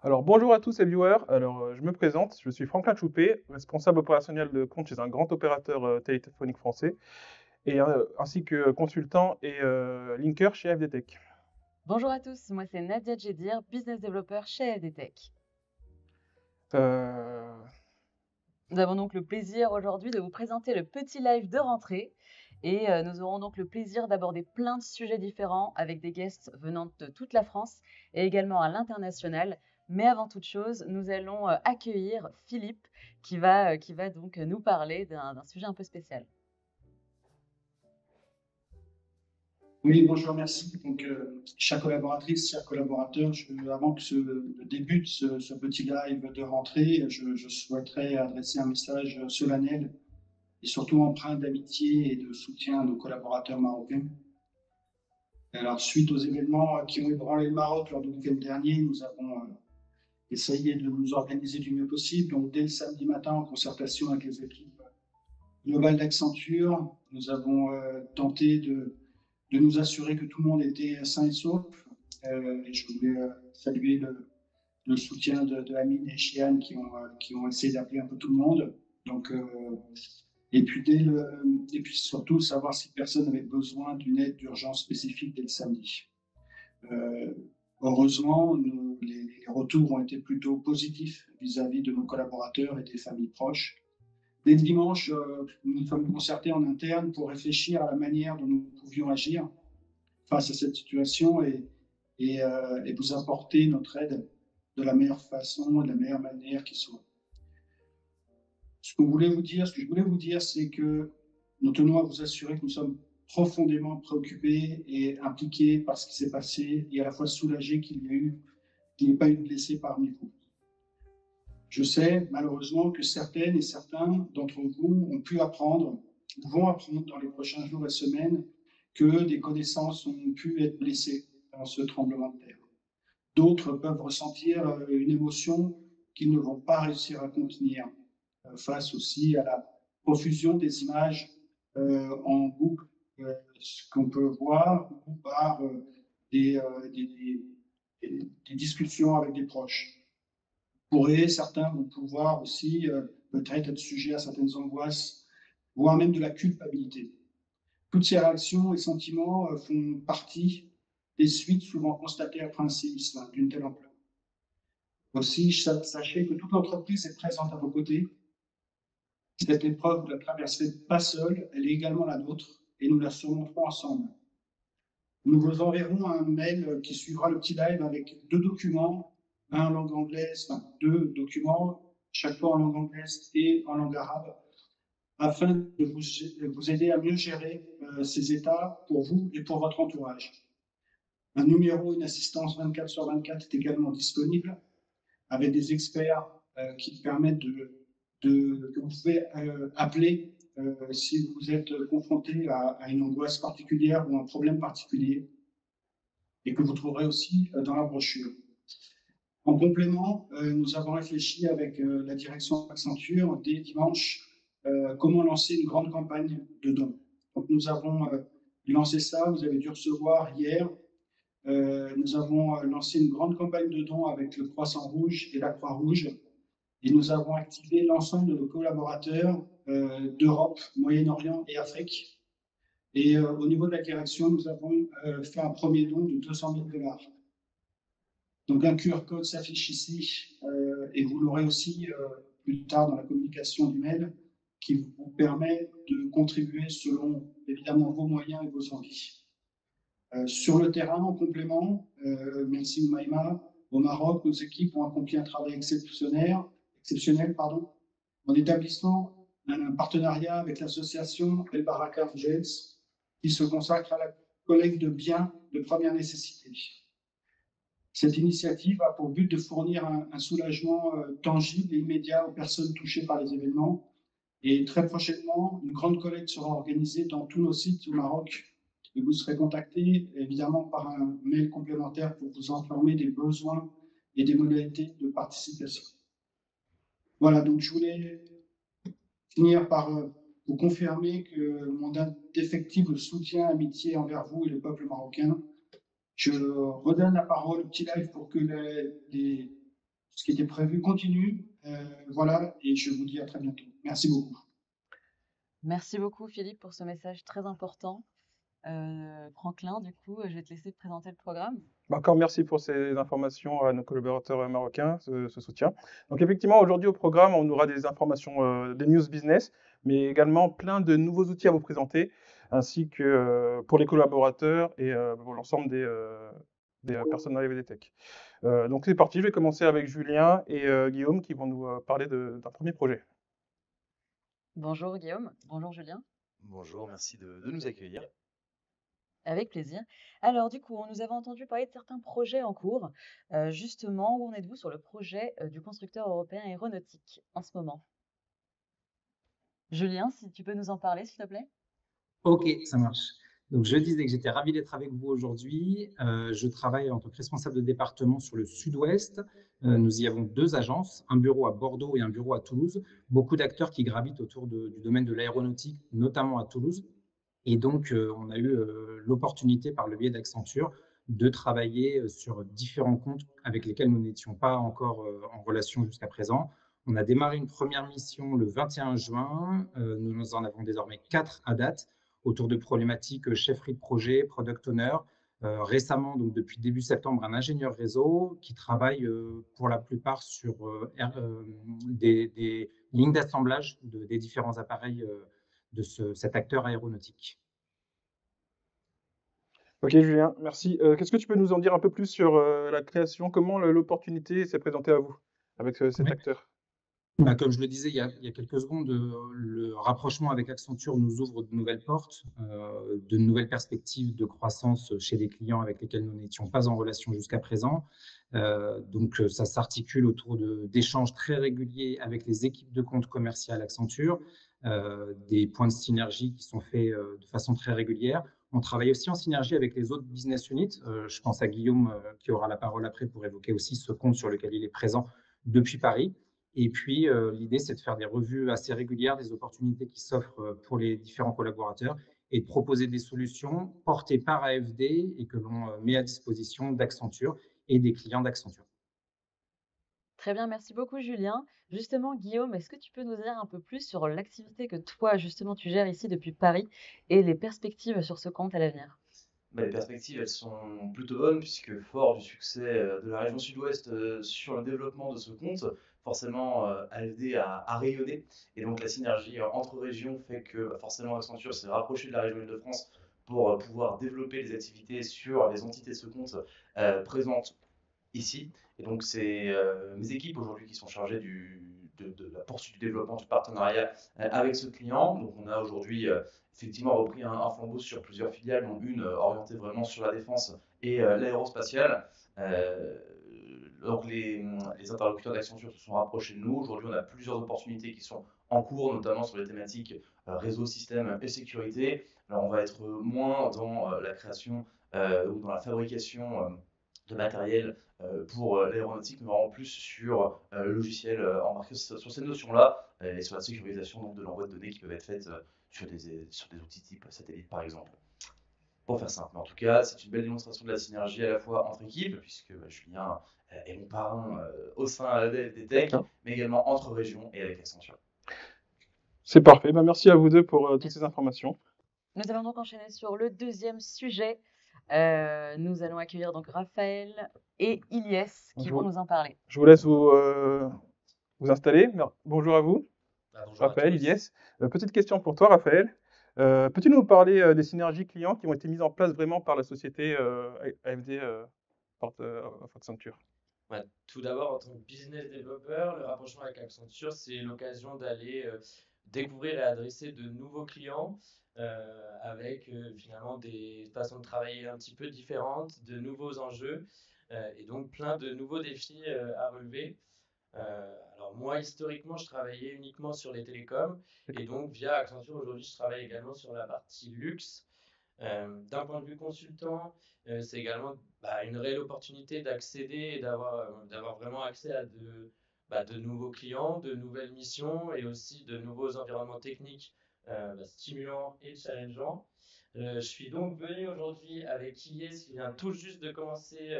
Alors bonjour à tous les viewers, je me présente, je suis Franklin Choupé, responsable opérationnel de compte chez un grand opérateur téléphonique français, ainsi que consultant et linker chez FDTech. Bonjour à tous, moi c'est Nadia Djedir, business developer chez LDTech. Euh, Nous avons donc le plaisir aujourd'hui de vous présenter le petit live de rentrée et nous aurons donc le plaisir d'aborder plein de sujets différents avec des guests venant de toute la France et également à l'international. Mais avant toute chose, nous allons accueillir Philippe qui va donc nous parler d'un sujet un peu spécial. Oui, bonjour, merci. Donc, chère collaboratrice, chers collaborateurs, avant que débute ce petit live de rentrée, je souhaiterais adresser un message solennel et surtout empreint d'amitié et de soutien à nos collaborateurs marocains. Alors, suite aux événements qui ont ébranlé le Maroc lors du week-end dernier, nous avons essayé de nous organiser du mieux possible. Donc, dès le samedi matin, en concertation avec les équipes globales d'Accenture, nous avons tenté de nous assurer que tout le monde était sain et sauf. Et je voulais saluer le soutien de Amine et Chiane qui ont essayé d'appeler un peu tout le monde. Donc, et puis surtout savoir si personne avait besoin d'une aide d'urgence spécifique dès le samedi. Euh, Heureusement, les retours ont été plutôt positifs vis-à-vis de nos collaborateurs et des familles proches. Dès le dimanche, nous nous sommes concertés en interne pour réfléchir à la manière dont nous pouvions agir face à cette situation et vous apporter notre aide de la meilleure façon, de la meilleure manière qui soit. Ce que je voulais vous dire, c'est que nous tenons à vous assurer que nous sommes profondément préoccupés et impliqués par ce qui s'est passé et à la fois soulagés qu'il n'y ait pas eu de blessés parmi vous. Je sais malheureusement que certaines et certains d'entre vous vont apprendre dans les prochains jours et semaines que des connaissances ont pu être blessées dans ce tremblement de terre. D'autres peuvent ressentir une émotion qu'ils ne vont pas réussir à contenir face aussi à la profusion des images en boucle, ce qu'on peut voir ou par des, euh, des, des discussions avec des proches. Certains vont pouvoir aussi peut-être être sujets à certaines angoisses, voire même de la culpabilité. Toutes ces réactions et sentiments font partie des suites souvent constatées après un séisme d'une telle ampleur. Aussi, sachez que toute l'entreprise est présente à vos côtés. Cette épreuve, vous ne la traverserez pas seule, elle est également la nôtre et nous la surmonterons ensemble. Nous vous enverrons un mail qui suivra le petit live avec deux documents, un en langue anglaise, enfin deux documents, chaque fois en langue anglaise et en langue arabe, afin de vous aider à mieux gérer ces états pour vous et pour votre entourage. Un numéro, une assistance 24 sur 24 est également disponible avec des experts qui permettent que vous pouvez appeler si vous êtes confronté à une angoisse particulière ou un problème particulier et que vous trouverez aussi dans la brochure. En complément, nous avons réfléchi avec la direction Accenture dès dimanche comment lancer une grande campagne de dons. Donc nous avons lancé ça, vous avez dû recevoir hier. Nous avons lancé une grande campagne de dons avec le Croissant Rouge et la Croix-Rouge. Et nous avons activé l'ensemble de nos collaborateurs d'Europe, Moyen-Orient et Afrique. Et au niveau de la direction, nous avons fait un premier don de 200 000 $. Donc un QR code s'affiche ici et vous l'aurez aussi plus tard dans la communication du mail qui vous permet de contribuer selon évidemment vos moyens et vos envies. Sur le terrain, en complément, merci Oumaima, au Maroc, nos équipes ont accompli un travail exceptionnel en établissant un partenariat avec l'association El Baraka Angels qui se consacre à la collecte de biens de première nécessité. Cette initiative a pour but de fournir un soulagement tangible et immédiat aux personnes touchées par les événements. Et très prochainement, une grande collecte sera organisée dans tous nos sites au Maroc. Et vous serez contacté évidemment par un mail complémentaire pour vous informer des besoins et des modalités de participation. Voilà, donc je voulais finir par vous confirmer que mon indéfectible soutien, amitié envers vous et le peuple marocain. Je redonne la parole au petit live pour que ce qui était prévu continue. Voilà, et je vous dis à très bientôt. Merci beaucoup. Merci beaucoup Philippe pour ce message très important. Franklin, du coup, je vais te laisser présenter le programme. Encore merci pour ces informations à nos collaborateurs marocains, ce soutien. Donc effectivement, aujourd'hui au programme, on aura des informations, des news business, mais également plein de nouveaux outils à vous présenter, ainsi que pour les collaborateurs et pour l'ensemble des personnes dans les VDTech. Donc c'est parti, je vais commencer avec Julien et Guillaume qui vont nous parler d'un premier projet. Bonjour Guillaume, bonjour Julien. Bonjour, merci de nous accueillir. Avec plaisir. Alors du coup, nous avons entendu parler de certains projets en cours. Justement, où en êtes-vous sur le projet du constructeur européen aéronautique en ce moment? Julien, si tu peux nous en parler, s'il te plaît. Ok, ça marche. Donc, je disais que j'étais ravi d'être avec vous aujourd'hui. Je travaille en tant que responsable de département sur le sud-ouest. Nous y avons 2 agences, un bureau à Bordeaux et un bureau à Toulouse. Beaucoup d'acteurs qui gravitent autour du domaine de l'aéronautique, notamment à Toulouse. Et donc, on a eu l'opportunité, par le biais d'Accenture, de travailler sur différents comptes avec lesquels nous n'étions pas encore en relation jusqu'à présent. On a démarré une première mission le 21 juin. Nous en avons désormais 4 à date autour de problématiques chefferie de projet, product owner. Récemment, donc depuis début septembre, un ingénieur réseau qui travaille pour la plupart sur des lignes d'assemblage des différents appareils de cet acteur aéronautique. Ok Julien, merci. Qu'est-ce que tu peux nous en dire un peu plus sur la création, comment l'opportunité s'est présentée à vous avec cet Oui. acteur? Comme je le disais il y a quelques secondes, le rapprochement avec Accenture nous ouvre de nouvelles portes, de nouvelles perspectives de croissance chez des clients avec lesquels nous n'étions pas en relation jusqu'à présent. Donc, ça s'articule autour d'échanges très réguliers avec les équipes de compte commercial Accenture, des points de synergie qui sont faits de façon très régulière. On travaille aussi en synergie avec les autres business units. Je pense à Guillaume qui aura la parole après pour évoquer aussi ce compte sur lequel il est présent depuis Paris. Et puis, l'idée, c'est de faire des revues assez régulières des opportunités qui s'offrent pour les différents collaborateurs et de proposer des solutions portées par AFD et que l'on met à disposition d'Accenture et des clients d'Accenture. Très bien, merci beaucoup Julien. Justement, Guillaume, est-ce que tu peux nous dire un peu plus sur l'activité que toi, justement, tu gères ici depuis Paris et les perspectives sur ce compte à l'avenir? Les perspectives, elles sont plutôt bonnes puisque fort du succès de la région sud-ouest sur le développement de ce compte, forcément AFD a rayonné et donc la synergie entre régions fait que forcément Accenture s'est rapproché de la région Île-de-France pour pouvoir développer les activités sur les entités de ce compte présentes ici. Et donc, c'est mes équipes aujourd'hui qui sont chargées de la poursuite du développement du partenariat avec ce client. Donc, on a aujourd'hui effectivement repris un flambeau sur plusieurs filiales, dont une orientée vraiment sur la défense et l'aérospatiale. Donc, les interlocuteurs d'Accenture se sont rapprochés de nous. Aujourd'hui, on a plusieurs opportunités qui sont en cours, notamment sur les thématiques réseau, système et sécurité. Alors, on va être moins dans la création ou dans la fabrication de matériel pour l'aéronautique, mais vraiment plus sur le logiciel embarqué sur ces notions-là et sur la sécurisation donc, de l'envoi de données qui peuvent être faites sur des outils type satellite par exemple. Pour faire simple, mais en tout cas, c'est une belle démonstration de la synergie à la fois entre équipes, puisque Julien est mon parrain au sein des Tech, mais également entre régions et avec Accenture. C'est parfait, merci à vous deux pour toutes ces informations. Nous allons donc enchaîner sur le deuxième sujet. Nous allons accueillir donc Raphaël et Ilyes qui vont nous en parler. Je vous laisse vous installer. Bonjour à vous, Bonjour Raphaël, à tous. Ilyes. Petite question pour toi, Raphaël. Peux-tu nous parler des synergies clients qui ont été mises en place vraiment par la société AFD Accenture? Tout d'abord, en tant que business développeur, le rapprochement avec Accenture, c'est l'occasion d'aller découvrir et adresser de nouveaux clients avec finalement des façons de travailler un petit peu différentes, de nouveaux enjeux et donc plein de nouveaux défis à relever. Alors moi, historiquement, je travaillais uniquement sur les télécoms et donc via Accenture, aujourd'hui, je travaille également sur la partie luxe. D'un point de vue consultant, c'est également une réelle opportunité d'accéder et d'avoir vraiment accès à de nouveaux clients, de nouvelles missions et aussi de nouveaux environnements techniques stimulants et challengeants. Je suis donc venu aujourd'hui avec Ilyes qui vient tout juste de commencer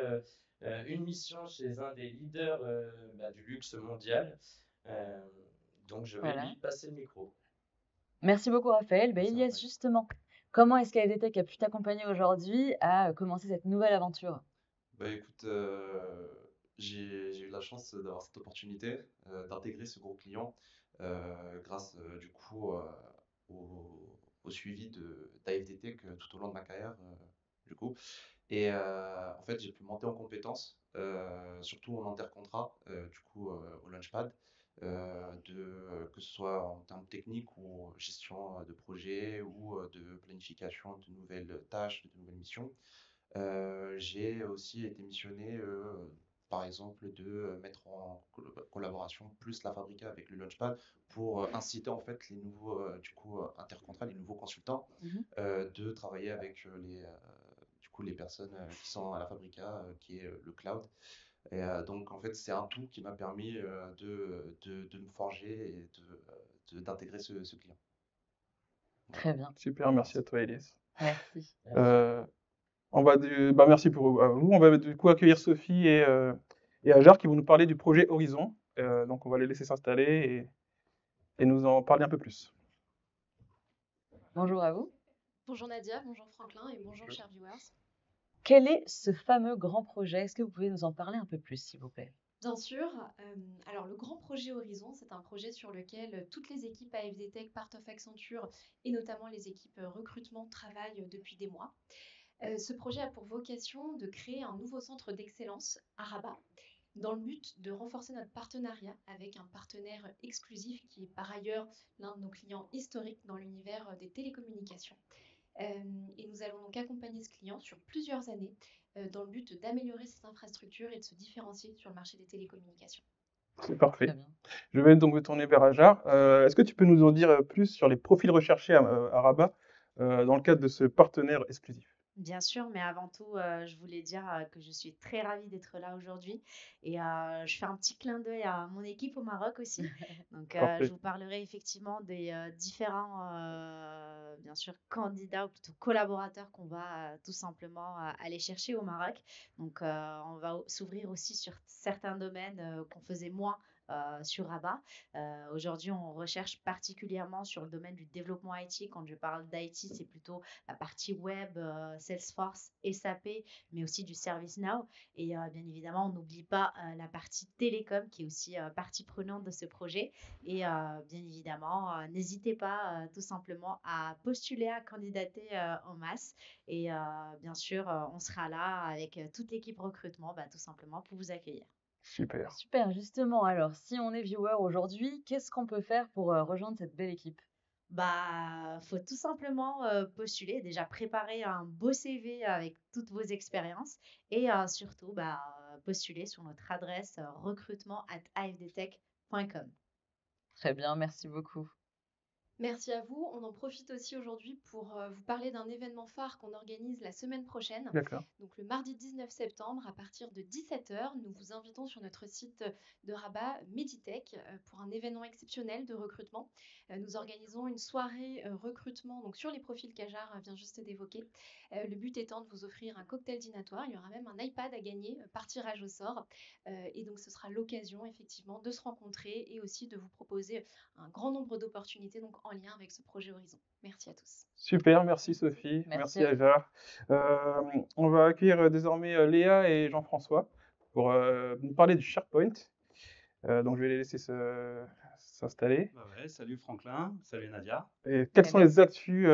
une mission chez un des leaders du luxe mondial. Euh, donc, je vais Voilà. lui passer le micro. Merci beaucoup, Raphaël. C'est Elias, vrai. justement, comment est-ce qu'AFDTech a pu t'accompagner aujourd'hui à commencer cette nouvelle aventure? Bah écoute, j'ai eu la chance d'avoir cette opportunité d'intégrer ce gros client grâce du coup au suivi d'AFDT tout au long de ma carrière du coup. Et en fait, j'ai pu monter en compétences, surtout en intercontrat, du coup au Launchpad, que ce soit en termes techniques ou gestion de projet ou de planification de nouvelles tâches, de nouvelles missions. J'ai aussi été missionné, par exemple, de mettre en collaboration plus la Fabrica avec le Launchpad pour inciter en fait les nouveaux du coup, intercontrats, les nouveaux consultants, Mhm. de travailler avec du coup, les personnes qui sont à la Fabrica, qui est le cloud. Et donc en fait, c'est un tout qui m'a permis de me forger et d'intégrer ce client. Très bien. Super, merci à toi, Elias. Merci. Euh, merci à vous. On va du coup accueillir Sophie et Ajar qui vont nous parler du projet Horizon. Donc on va les laisser s'installer et nous en parler un peu plus. Bonjour à vous. Bonjour Nadia, bonjour Franklin et bonjour chers viewers. Quel est ce fameux grand projet? Est-ce que vous pouvez nous en parler un peu plus, s'il vous plaît? Bien sûr, alors le grand projet Horizon, c'est un projet sur lequel toutes les équipes AFDTech, Part of Accenture et notamment les équipes recrutement travaillent depuis des mois. Ce projet a pour vocation de créer un nouveau centre d'excellence à Rabat dans le but de renforcer notre partenariat avec un partenaire exclusif qui est par ailleurs l'un de nos clients historiques dans l'univers des télécommunications. Et nous allons donc accompagner ce client sur plusieurs années dans le but d'améliorer ses infrastructures et de se différencier sur le marché des télécommunications. C'est Très parfait. bien. Je vais donc me tourner vers Ajar. Est-ce que tu peux nous en dire plus sur les profils recherchés à Rabat dans le cadre de ce partenaire exclusif? Bien sûr, mais avant tout, je voulais dire que je suis très ravie d'être là aujourd'hui et je fais un petit clin d'œil à mon équipe au Maroc aussi. Donc, je Parfait. vous parlerai effectivement des différents, bien sûr, candidats ou plutôt collaborateurs qu'on va tout simplement aller chercher au Maroc. Donc, on va s'ouvrir aussi sur certains domaines qu'on faisait moins sur Rabat. Aujourd'hui, on recherche particulièrement sur le domaine du développement IT. Quand je parle d'IT, c'est plutôt la partie web, Salesforce, SAP, mais aussi du ServiceNow. Et bien évidemment, on n'oublie pas la partie télécom qui est aussi partie prenante de ce projet. Et bien évidemment, n'hésitez pas tout simplement à postuler, à candidater en masse. Et bien sûr, on sera là avec toute l'équipe recrutement, tout simplement pour vous accueillir. Super. Super, justement, alors, si on est viewer aujourd'hui, qu'est-ce qu'on peut faire pour rejoindre cette belle équipe? Faut tout simplement postuler, déjà préparer un beau CV avec toutes vos expériences et surtout postuler sur notre adresse recrutement@afdtech.com. Très bien, merci beaucoup. Merci à vous. On en profite aussi aujourd'hui pour vous parler d'un événement phare qu'on organise la semaine prochaine. D'accord. Donc le mardi 19 septembre à partir de 17h, nous vous invitons sur notre site de Rabat Meditech pour un événement exceptionnel de recrutement. Nous organisons une soirée recrutement donc sur les profils qu'Ajar vient juste d'évoquer. Le but étant de vous offrir un cocktail dînatoire. Il y aura même un iPad à gagner par tirage au sort. Et donc ce sera l'occasion effectivement de se rencontrer et aussi de vous proposer un grand nombre d'opportunités donc en lien avec ce projet Horizon. Merci à tous. Super, merci Sophie, Merci merci à vous. Ajar. On va accueillir désormais Léa et Jean-François pour nous parler du SharePoint. Donc je vais les laisser s'installer. Bah ouais, salut Franklin, salut Nadia. Et quelles sont Hello. les actus,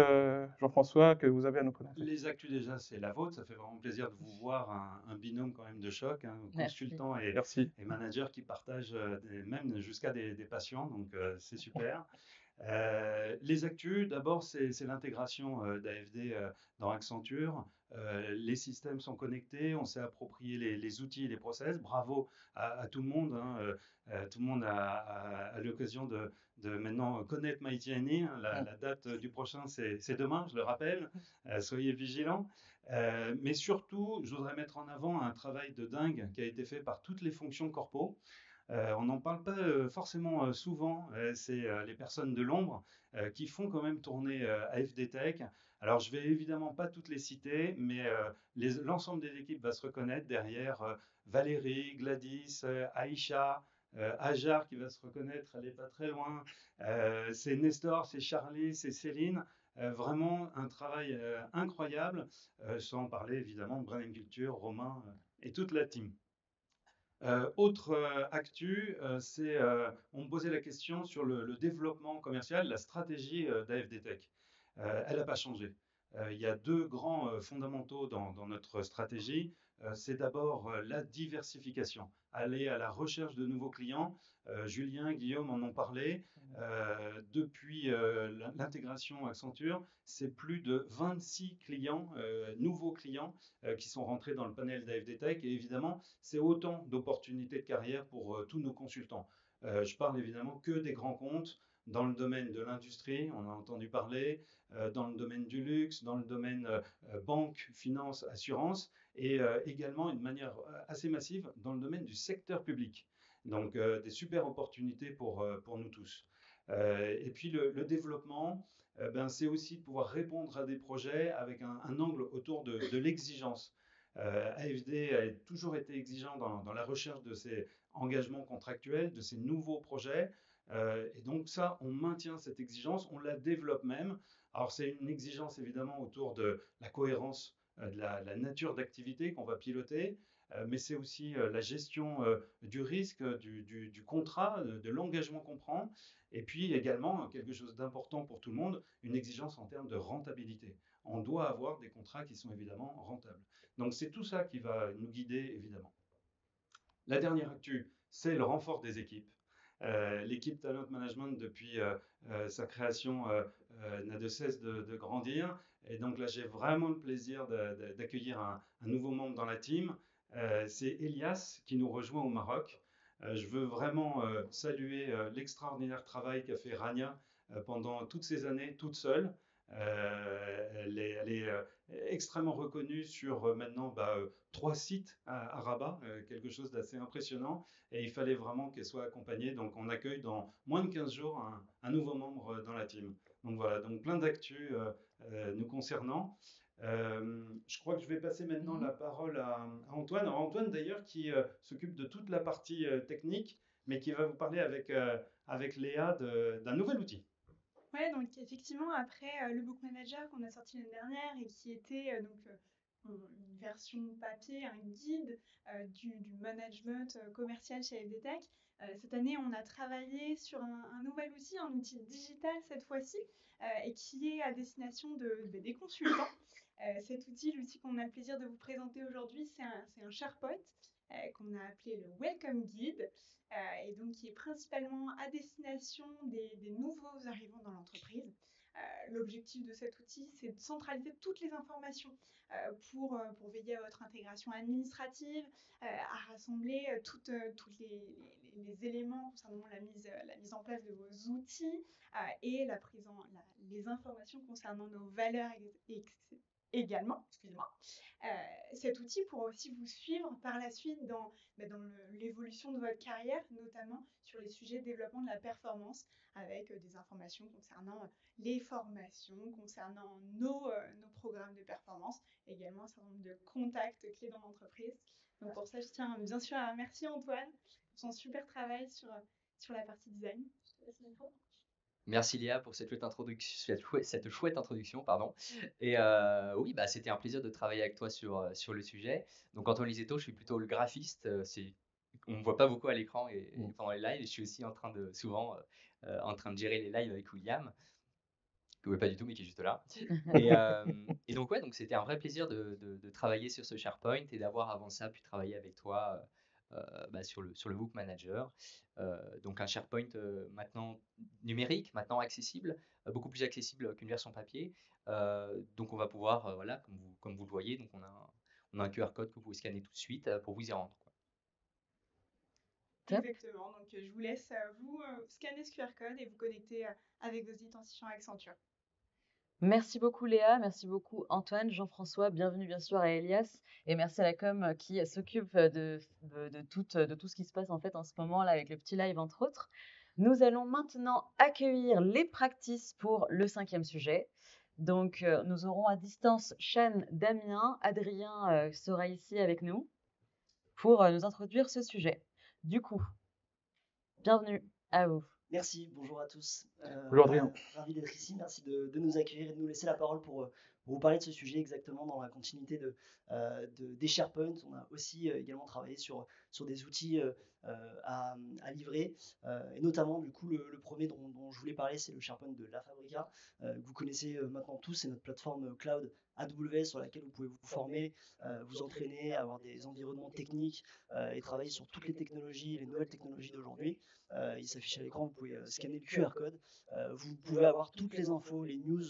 Jean-François, que vous avez à nous présenter? Les actus déjà, c'est la vôtre, ça fait vraiment plaisir de vous voir, un binôme quand même de choc, Merci. consultant Merci. et manager qui partagent même jusqu'à des patients, donc c'est super. Les actus, d'abord, c'est l'intégration d'AFD dans Accenture. Les systèmes sont connectés, on s'est approprié les outils et les process. Bravo à tout le monde. Tout le monde a l'occasion de maintenant connaître MyJNI. La date du prochain, c'est demain, je le rappelle. Soyez vigilants. Mais surtout, je voudrais mettre en avant un travail de dingue qui a été fait par toutes les fonctions corpo. On n'en parle pas forcément souvent, c'est les personnes de l'ombre qui font quand même tourner AFD Tech. Alors, je vais évidemment pas toutes les citer, mais l'ensemble des équipes va se reconnaître derrière Valérie, Gladys, Aïcha, Ajar qui va se reconnaître, elle n'est pas très loin. C'est Nestor, c'est Charlie, c'est Céline. Vraiment un travail incroyable, sans parler évidemment de Brain Culture, Romain et toute la team. Autre actu, on me posait la question sur le développement commercial, la stratégie d'AFD Tech. Elle n'a pas changé. Il y a deux grands fondamentaux dans notre stratégie. C'est d'abord la diversification, aller à la recherche de nouveaux clients. Julien, Guillaume en ont parlé. Depuis l'intégration Accenture, c'est plus de 26 clients, nouveaux clients qui sont rentrés dans le panel d'AFD Tech. Et évidemment, c'est autant d'opportunités de carrière pour tous nos consultants. Je parle évidemment que des grands comptes dans le domaine de l'industrie, on a entendu parler, dans le domaine du luxe, dans le domaine banque, finance, assurance, et également d'une manière assez massive dans le domaine du secteur public. Donc des super opportunités pour nous tous. Et puis le développement, c'est aussi de pouvoir répondre à des projets avec un angle autour de l'exigence. AFD a toujours été exigeant dans la recherche de ces engagements contractuels, de ces nouveaux projets. Et donc ça, on maintient cette exigence, on la développe même. Alors c'est une exigence évidemment autour de la cohérence de la nature d'activité qu'on va piloter, mais c'est aussi la gestion du risque, du contrat, de l'engagement qu'on prend, et puis également quelque chose d'important pour tout le monde, une exigence en termes de rentabilité. On doit avoir des contrats qui sont évidemment rentables. Donc c'est tout ça qui va nous guider évidemment. La dernière actu, c'est le renfort des équipes. L'équipe Talent Management, depuis sa création, n'a de cesse de grandir. Et donc là, j'ai vraiment le plaisir d'accueillir un nouveau membre dans la team. C'est Elias qui nous rejoint au Maroc. Je veux vraiment saluer l'extraordinaire travail qu'a fait Rania pendant toutes ces années, toute seule. Elle est extrêmement reconnue sur maintenant 3 sites à Rabat, quelque chose d'assez impressionnant. Et il fallait vraiment qu'elle soit accompagnée. Donc on accueille dans moins de 15 jours un nouveau membre dans la team. Donc voilà, donc plein d'actu nous concernant. Je crois que je vais passer maintenant la parole à Antoine. Alors, Antoine d'ailleurs qui s'occupe de toute la partie technique, mais qui va vous parler avec Léa d'un nouvel outil. Ouais, donc effectivement, après le Book Manager qu'on a sorti l'année dernière et qui était une version papier, un guide du management commercial chez AFD Tech, cette année, on a travaillé sur un nouvel outil, un outil digital cette fois-ci, et qui est à destination des consultants. Cet outil, l'outil qu'on a le plaisir de vous présenter aujourd'hui, c'est un SharePoint qu'on a appelé le Welcome Guide, et donc qui est principalement à destination des nouveaux arrivants dans l'entreprise. L'objectif de cet outil, c'est de centraliser toutes les informations pour veiller à votre intégration administrative, à rassembler tous les éléments concernant la mise en place de vos outils et les informations concernant nos valeurs également. Excusez-moi. Cet outil pourra aussi vous suivre par la suite dans l'évolution de votre carrière, notamment sur les sujets de développement de la performance, avec des informations concernant les formations, concernant nos programmes de performance, également un certain nombre de contacts clés dans l'entreprise. Donc pour ça, je tiens bien sûr à remercier Antoine pour son super travail sur la partie design. Je te laisse le micro. Merci Léa pour cette chouette introduction. Pardon. Et oui, c'était un plaisir de travailler avec toi sur le sujet. Donc Antoine Lisetto, je suis plutôt le graphiste. On ne me voit pas beaucoup à l'écran et pendant les lives. Je suis aussi souvent en train de gérer les lives avec William, que vous ne voyez pas du tout, mais qui est juste là. Et donc c'était un vrai plaisir de travailler sur ce SharePoint et d'avoir avant ça pu travailler avec toi sur le Book Manager. Donc un SharePoint maintenant numérique, maintenant accessible, beaucoup plus accessible qu'une version papier. Donc on va pouvoir, comme vous le voyez, donc on a un QR code que vous pouvez scanner tout de suite pour vous y rendre. Exactement, donc je vous laisse vous scanner ce QR code et vous connecter avec vos identifiants Accenture. Merci beaucoup Léa, merci beaucoup Antoine, Jean-François, bienvenue bien sûr à Elias et merci à la com qui s'occupe de tout ce qui se passe en fait en ce moment là avec le petit live entre autres. Nous allons maintenant accueillir les practices pour le 5e sujet. Donc nous aurons à distance Chane, Damien, Adrien sera ici avec nous pour nous introduire ce sujet. Du coup, bienvenue à vous. Merci, bonjour à tous. Bonjour Adrien. Ravi d'être ici, merci de nous accueillir et de nous laisser la parole pour vous parler de ce sujet exactement dans la continuité des SharePoint. On a aussi également travaillé sur des outils à livrer et notamment du coup le premier dont je voulais parler, c'est le SharePoint de La Fabrica que vous connaissez maintenant tous. C'est notre plateforme cloud AWS sur laquelle vous pouvez vous former, vous entraîner, avoir des environnements techniques et travailler sur toutes les technologies, les nouvelles technologies d'aujourd'hui. Il s'affiche à l'écran, vous pouvez scanner le QR code, vous pouvez avoir toutes les infos, les news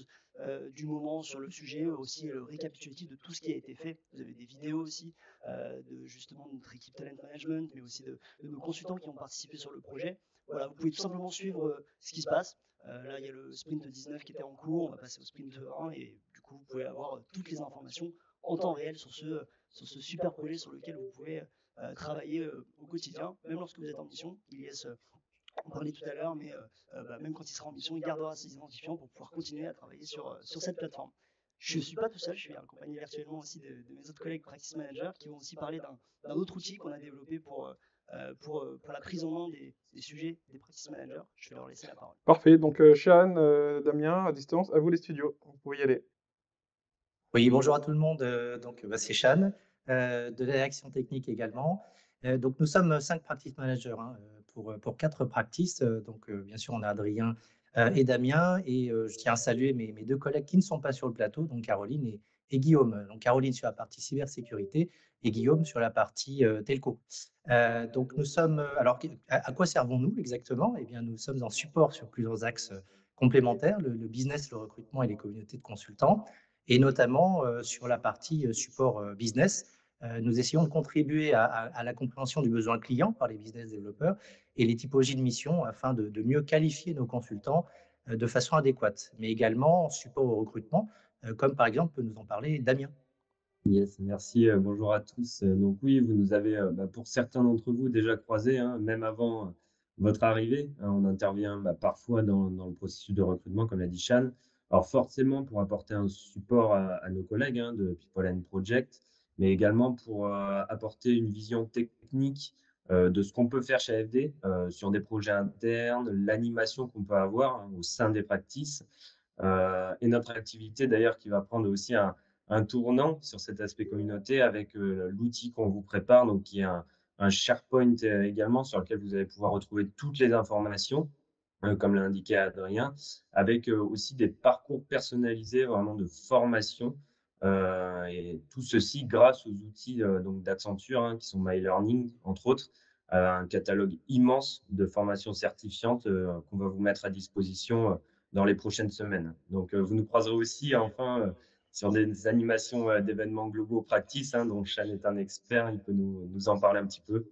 du moment sur le sujet, aussi le récapitulatif de tout ce qui a été fait. Vous avez des vidéos aussi justement de notre équipe Talent Management, mais aussi de nos consultants qui ont participé sur le projet. Voilà, vous pouvez tout simplement suivre ce qui se passe. Là, il y a le sprint 19 qui était en cours, on va passer au sprint 1 et du coup, vous pouvez avoir toutes les informations en temps réel sur ce super projet sur lequel vous pouvez travailler au quotidien, même lorsque vous êtes en mission. On parlait tout à l'heure, mais même quand il sera en mission, il gardera ses identifiants pour pouvoir continuer à travailler sur cette plateforme. Je ne suis pas tout seul, je suis accompagné virtuellement aussi de mes autres collègues Practice Managers qui vont aussi parler d'un autre outil qu'on a développé pour la prise en main des sujets des Practice Managers. Je vais leur laisser la parole. Parfait, donc Sian, Damien, à distance, à vous les studios, vous pouvez y aller. Oui, bonjour à tout le monde, c'est Sian, de la direction technique également. Donc nous sommes 5 Practice Managers pour 4 practices. Bien sûr, on a Adrien et Damien, et je tiens à saluer mes 2 collègues qui ne sont pas sur le plateau, donc Caroline et Guillaume. Donc Caroline sur la partie cybersécurité et Guillaume sur la partie telco. Donc nous sommes, alors à quoi servons-nous exactement? Eh bien, nous sommes en support sur plusieurs axes complémentaires, le business, le recrutement et les communautés de consultants, et notamment sur la partie support business. Nous essayons de contribuer à la compréhension du besoin client par les business développeurs et les typologies de missions afin de mieux qualifier nos consultants de façon adéquate, mais également en support au recrutement, comme par exemple peut nous en parler Damien. Yes, merci, bonjour à tous. Donc oui, vous nous avez, pour certains d'entre vous, déjà croisés, même avant votre arrivée. On intervient parfois dans le processus de recrutement, comme l'a dit Sian. Alors forcément pour apporter un support à nos collègues de People and Project, mais également pour apporter une vision technique de ce qu'on peut faire chez AFD sur des projets internes, l'animation qu'on peut avoir au sein des practices, et notre activité d'ailleurs qui va prendre aussi un tournant sur cet aspect communauté avec l'outil qu'on vous prépare, donc qui est un SharePoint également sur lequel vous allez pouvoir retrouver toutes les informations, comme l'a indiqué Adrien, avec aussi des parcours personnalisés vraiment de formation, et tout ceci grâce aux outils donc d'Accenture qui sont My Learning entre autres, un catalogue immense de formations certifiantes qu'on va vous mettre à disposition dans les prochaines semaines. Donc vous nous croiserez aussi enfin sur des animations d'événements globaux practice, dont Sian est un expert, il peut nous en parler un petit peu.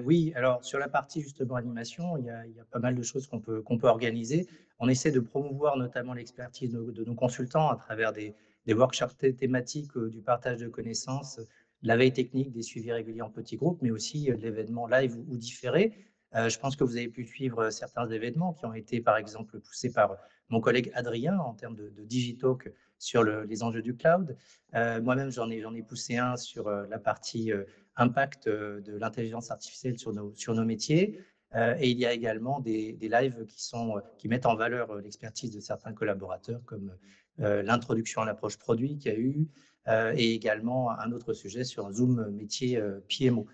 Oui, alors sur la partie justement animation, il y a pas mal de choses qu'on peut organiser. On essaie de promouvoir notamment l'expertise de nos consultants à travers des workshops thématiques, du partage de connaissances, de la veille technique, des suivis réguliers en petits groupes, mais aussi de l'événement live ou différé. Je pense que vous avez pu suivre certains événements qui ont été par exemple poussés par mon collègue Adrien en termes de Digitalk sur les enjeux du cloud. Moi-même, j'en ai poussé un sur la partie impact de l'intelligence artificielle sur nos métiers. Et il y a également des lives qui mettent en valeur l'expertise de certains collaborateurs, comme l'introduction à l'approche produit qu'il y a eu, et également un autre sujet sur Zoom métier PMO.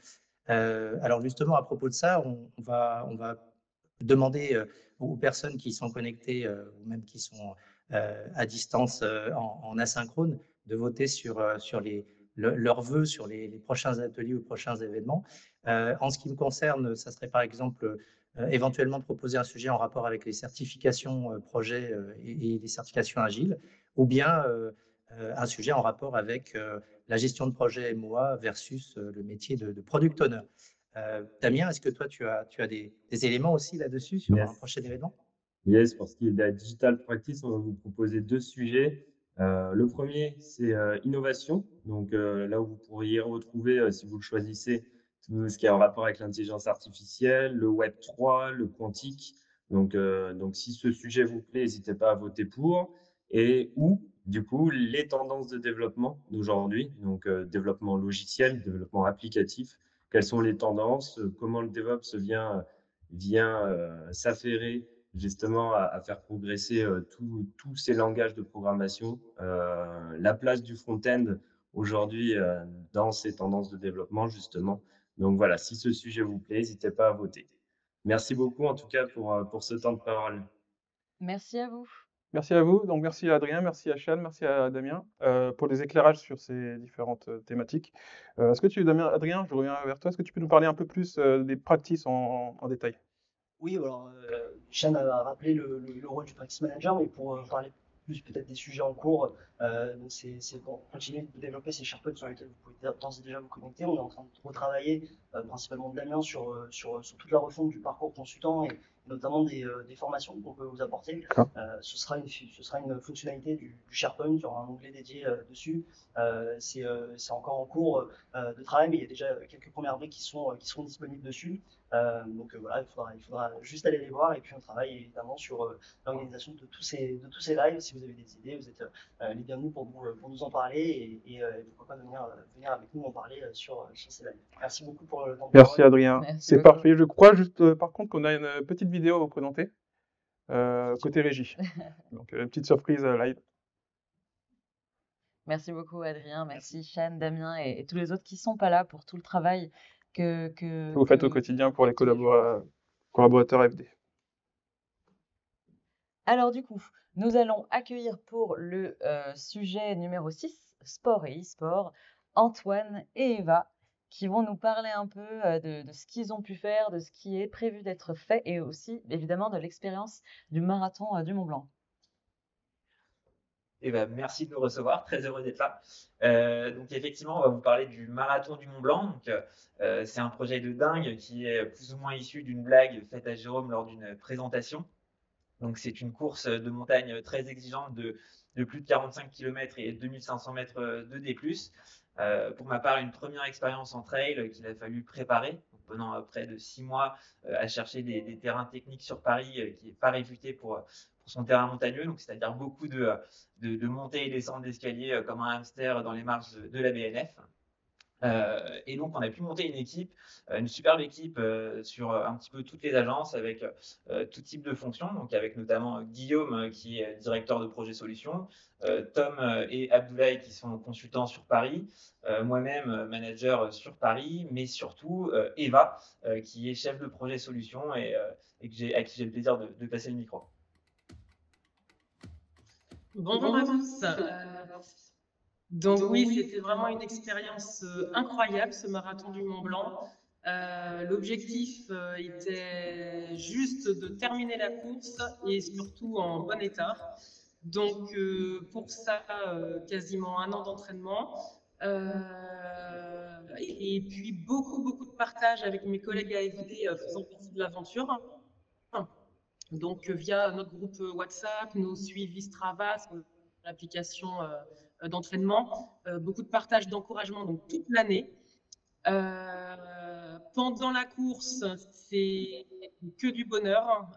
Alors justement, à propos de ça, on va demander aux personnes qui sont connectées ou même qui sont à distance en asynchrone de voter sur leurs vœux sur les prochains ateliers ou prochains événements. En ce qui me concerne, ça serait par exemple éventuellement de proposer un sujet en rapport avec les certifications projets et les certifications agiles, ou bien un sujet en rapport avec la gestion de projet MOA versus le métier de product owner. Damien, est-ce que toi, tu as des éléments aussi là-dessus sur un prochain événement? Yes, pour ce qui est de la digital practice, on va vous proposer 2 sujets. Le premier, c'est innovation. Donc là où vous pourriez retrouver, si vous le choisissez, tout ce qui est en rapport avec l'intelligence artificielle, le Web 3, le quantique. Donc si ce sujet vous plaît, n'hésitez pas à voter pour. Et ou du coup, les tendances de développement d'aujourd'hui, donc développement logiciel, développement applicatif, quelles sont les tendances, comment le DevOps vient s'affairer justement à faire progresser tous ces langages de programmation, la place du front-end aujourd'hui dans ces tendances de développement justement. Donc voilà, si ce sujet vous plaît, n'hésitez pas à voter. Merci beaucoup en tout cas pour ce temps de parole. Merci à vous. Merci à vous. Donc, merci à Adrien, merci à Chan, merci à Damien pour les éclairages sur ces différentes thématiques. Est-ce que Adrien, je reviens vers toi. Est-ce que tu peux nous parler un peu plus des practices en détail? Oui, alors, Shan a rappelé le rôle du practice manager, mais pour parler plus peut-être des sujets en cours, donc c'est pour continuer de développer ces SharePoint sur lesquels vous pouvez d'ores et déjà vous connecter. On est en train de retravailler, principalement de Damien, sur toute la refonte du parcours consultant et notamment des formations qu'on peut vous apporter. Ce sera une fonctionnalité du SharePoint, il y aura un onglet dédié dessus. C'est encore en cours de travail, mais il y a déjà quelques premières briques qui seront disponibles dessus. Donc voilà, il faudra juste aller les voir et puis on travaille évidemment sur l'organisation de tous ces lives. Si vous avez des idées, vous êtes les bienvenus pour nous en parler et pourquoi pas venir avec nous en parler sur ces lives. Merci beaucoup pour le temps de Merci parole. Adrien, c'est parfait. Je crois juste par contre qu'on a une petite vidéo à vous présenter côté régie. Donc une petite surprise live. Merci beaucoup Adrien, merci Chan, Damien et tous les autres qui sont pas là pour tout le travail que Vous faites au quotidien pour les collaborateurs FD. Alors du coup, nous allons accueillir pour le sujet numéro 6, sport et e-sport, Antoine et Eva, qui vont nous parler un peu de ce qu'ils ont pu faire, de ce qui est prévu d'être fait et aussi évidemment de l'expérience du marathon du Mont Blanc. Eh ben, merci de nous recevoir, très heureux d'être là. Donc effectivement, on va vous parler du marathon du Mont Blanc. Donc, c'est un projet de dingue qui est plus ou moins issu d'une blague faite à Jérôme lors d'une présentation. Donc c'est une course de montagne très exigeante de plus de 45 km et 2500 mètres de D+. Pour ma part, une première expérience en trail qu'il a fallu préparer pendant près de 6 mois à chercher des terrains techniques sur Paris qui n'est pas réputé pour son terrain montagneux, donc c'est-à-dire beaucoup de montées et descentes d'escalier comme un hamster dans les marches de la BNF. Et donc, on a pu monter une équipe, une superbe équipe sur un petit peu toutes les agences avec tout type de fonctions, donc avec notamment Guillaume qui est directeur de projet solutions, Tom et Abdoulaye qui sont consultants sur Paris, moi-même manager sur Paris, mais surtout Eva qui est chef de projet solutions et à qui j'ai le plaisir de passer le micro. Bonjour à tous. Donc oui, c'était vraiment une expérience incroyable, ce marathon du Mont Blanc. L'objectif était juste de terminer la course et surtout en bon état. Donc pour ça, quasiment 1 an d'entraînement. Et puis beaucoup de partage avec mes collègues AFD faisant partie de l'aventure. Donc via notre groupe WhatsApp, nos suivis Strava, l'application d'entraînement, beaucoup de partage, d'encouragement donc toute l'année. Pendant la course, c'est que du bonheur.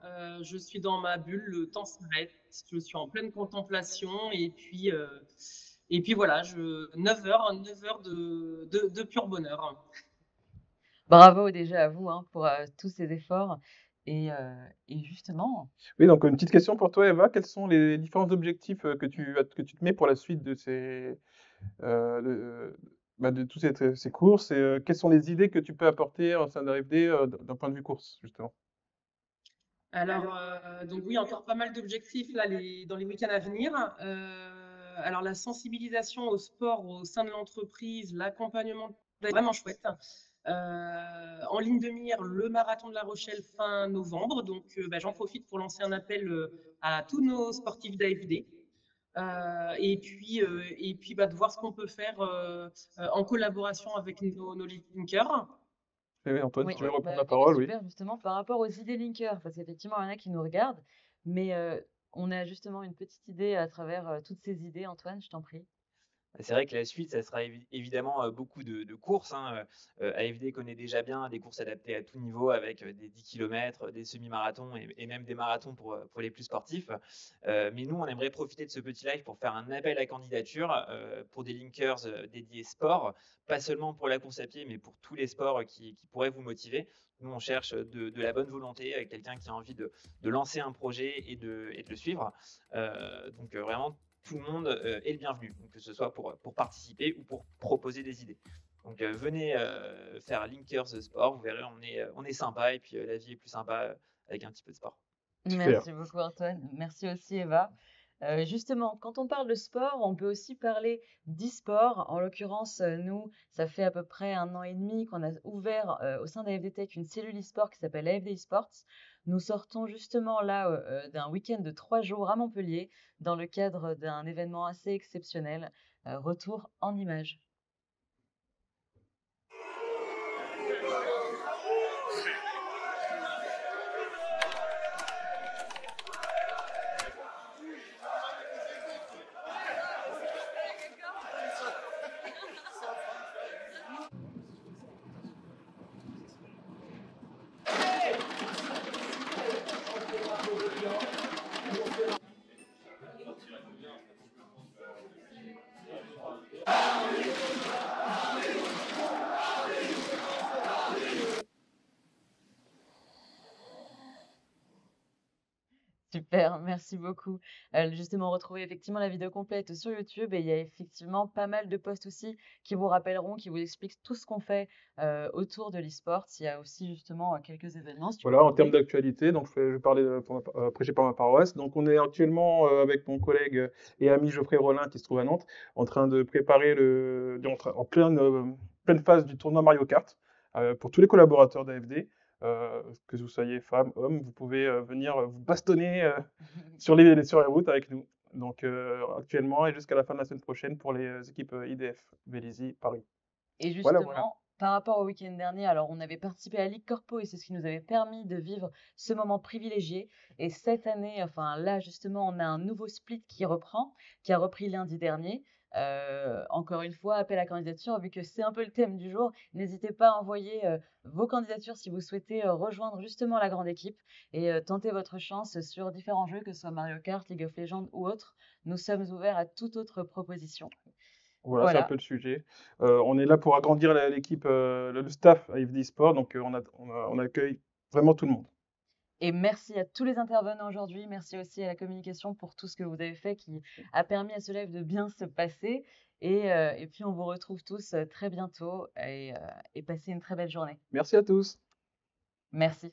Je suis dans ma bulle, le temps s'arrête, je suis en pleine contemplation et puis voilà, 9 heures de pur bonheur. Bravo déjà à vous pour tous ces efforts. Et justement. Oui, donc une petite question pour toi, Eva. Quels sont les différents objectifs que tu te mets pour la suite de de toutes ces courses et quelles sont les idées que tu peux apporter au sein d'AFD d'un point de vue course, justement? Alors, donc oui, encore pas mal d'objectifs là, dans les week-ends à venir. Alors, la sensibilisation au sport au sein de l'entreprise, l'accompagnement, c'est vraiment chouette. En ligne de mire, le marathon de La Rochelle fin novembre. Donc, j'en profite pour lancer un appel à tous nos sportifs d'AFD. Et puis de voir ce qu'on peut faire en collaboration avec nos linkers. Oui, Antoine, Oui, tu veux reprendre la parole, oui. super, justement, par rapport aux idées linkers, parce qu'effectivement, il y en a qui nous regardent, mais on a justement une petite idée à travers toutes ces idées. Antoine, je t'en prie. C'est vrai que la suite, ça sera évidemment beaucoup de courses, hein. AFD connaît déjà bien des courses adaptées à tout niveau avec des 10 km, des semi-marathons et même des marathons pour les plus sportifs. Mais nous, on aimerait profiter de ce petit live pour faire un appel à candidature pour des linkers dédiés sport, pas seulement pour la course à pied, mais pour tous les sports qui pourraient vous motiver. Nous, on cherche de la bonne volonté, avec quelqu'un qui a envie de lancer un projet et de le suivre. Donc vraiment, tout le monde est le bienvenu, donc que ce soit pour participer ou pour proposer des idées. Donc venez faire Linkers Sport, vous verrez, on est sympa et puis la vie est plus sympa avec un petit peu de sport. Merci beaucoup Antoine, merci aussi Eva. Justement, quand on parle de sport, on peut aussi parler d'e-sport. En l'occurrence, nous, ça fait à peu près 1 an et demi qu'on a ouvert au sein d'AFD Tech une cellule e-sport qui s'appelle AFD eSports. Nous sortons justement là d'un week-end de 3 jours à Montpellier dans le cadre d'un événement assez exceptionnel. Retour en images. Super, merci beaucoup. Justement, retrouvez effectivement la vidéo complète sur YouTube et il y a effectivement pas mal de posts aussi qui vous rappelleront, qui vous expliquent tout ce qu'on fait autour de l'e-sport. Il y a aussi justement quelques événements. Si tu Voilà, peux en termes couper. d'actualité, donc je vais parler prêcher par ma paroisse. Donc on est actuellement avec mon collègue et ami Geoffrey Rollin qui se trouve à Nantes, en train de préparer en pleine phase du tournoi Mario Kart pour tous les collaborateurs d'AFD. Que vous soyez femme, homme, vous pouvez venir vous bastonner sur les routes avec nous. Donc actuellement et jusqu'à la fin de la semaine prochaine pour les équipes IDF, Vélizy, Paris. Et Voilà, justement, voilà. par rapport au week-end dernier, alors on avait participé à Ligue Corpo et c'est ce qui nous avait permis de vivre ce moment privilégié. Et cette année, enfin là justement, on a un nouveau split qui reprend, qui a repris lundi dernier. Encore une fois, appel à candidature, vu que c'est un peu le thème du jour. N'hésitez pas à envoyer vos candidatures si vous souhaitez rejoindre justement la grande équipe et tenter votre chance sur différents jeux, que ce soit Mario Kart, League of Legends ou autre. Nous sommes ouverts à toute autre proposition. Voilà, c'est un peu le sujet. On est là pour agrandir l'équipe, le staff AFD Sport, donc on accueille vraiment tout le monde. Et merci à tous les intervenants aujourd'hui. Merci aussi à la communication pour tout ce que vous avez fait qui a permis à ce live de bien se passer. Et puis, on vous retrouve tous très bientôt et passez une très belle journée. Merci à tous. Merci.